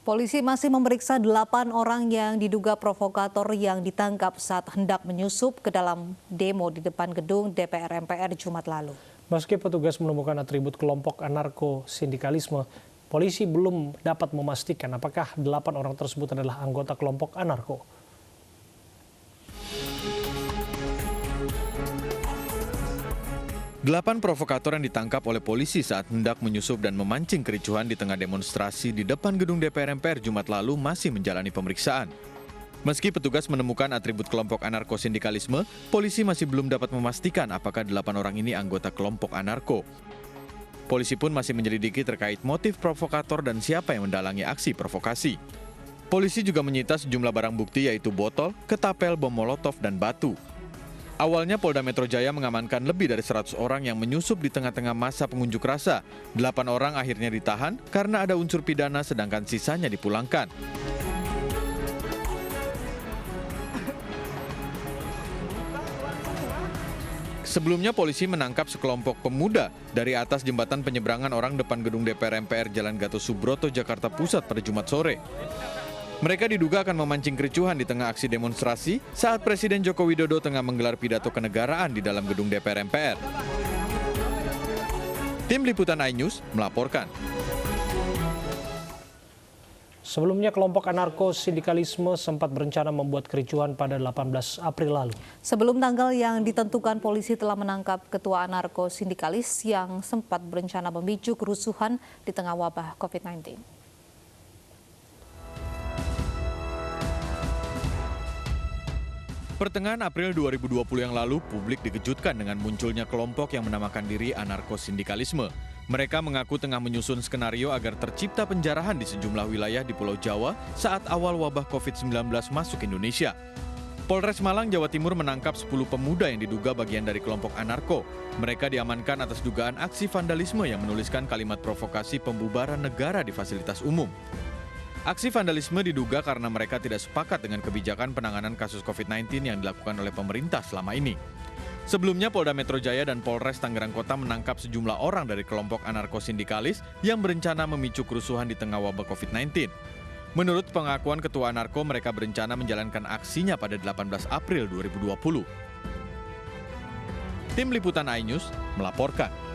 Polisi masih memeriksa 8 orang yang diduga provokator yang ditangkap saat hendak menyusup ke dalam demo di depan gedung DPR MPR Jumat lalu. Meski petugas menemukan atribut kelompok anarko-sindikalisme, polisi belum dapat memastikan apakah 8 orang tersebut adalah anggota kelompok anarko. Delapan provokator yang ditangkap oleh polisi saat hendak menyusup dan memancing kericuhan di tengah demonstrasi di depan gedung DPR MPR Jumat lalu masih menjalani pemeriksaan. Meski petugas menemukan atribut kelompok anarko-sindikalisme, polisi masih belum dapat memastikan apakah 8 orang ini anggota kelompok anarko. Polisi pun masih menyelidiki terkait motif provokator dan siapa yang mendalangi aksi provokasi. Polisi juga menyita sejumlah barang bukti yaitu botol, ketapel, bom molotov, dan batu. Awalnya Polda Metro Jaya mengamankan lebih dari 100 orang yang menyusup di tengah-tengah masa pengunjuk rasa. 8 orang akhirnya ditahan karena ada unsur pidana sedangkan sisanya dipulangkan. Sebelumnya polisi menangkap sekelompok pemuda dari atas jembatan penyeberangan orang depan gedung DPR MPR Jalan Gatot Subroto, Jakarta Pusat pada Jumat sore. Mereka diduga akan memancing kericuhan di tengah aksi demonstrasi saat Presiden Joko Widodo tengah menggelar pidato kenegaraan di dalam gedung DPR MPR. Tim Liputan iNews melaporkan. Sebelumnya kelompok anarko-sindikalisme sempat berencana membuat kericuhan pada 18 April lalu. Sebelum tanggal yang ditentukan, polisi telah menangkap ketua anarko-sindikalis yang sempat berencana memicu kerusuhan di tengah wabah COVID-19. Pertengahan April 2020 yang lalu, publik dikejutkan dengan munculnya kelompok yang menamakan diri anarko-sindikalisme. Mereka mengaku tengah menyusun skenario agar tercipta penjarahan di sejumlah wilayah di Pulau Jawa saat awal wabah COVID-19 masuk Indonesia. Polres Malang, Jawa Timur menangkap 10 pemuda yang diduga bagian dari kelompok anarko. Mereka diamankan atas dugaan aksi vandalisme yang menuliskan kalimat provokasi pembubaran negara di fasilitas umum. Aksi vandalisme diduga karena mereka tidak sepakat dengan kebijakan penanganan kasus COVID-19 yang dilakukan oleh pemerintah selama ini. Sebelumnya Polda Metro Jaya dan Polres Tangerang Kota menangkap sejumlah orang dari kelompok anarko-sindikalis yang berencana memicu kerusuhan di tengah wabah COVID-19. Menurut pengakuan Ketua Anarko, mereka berencana menjalankan aksinya pada 18 April 2020. Tim Liputan iNews melaporkan.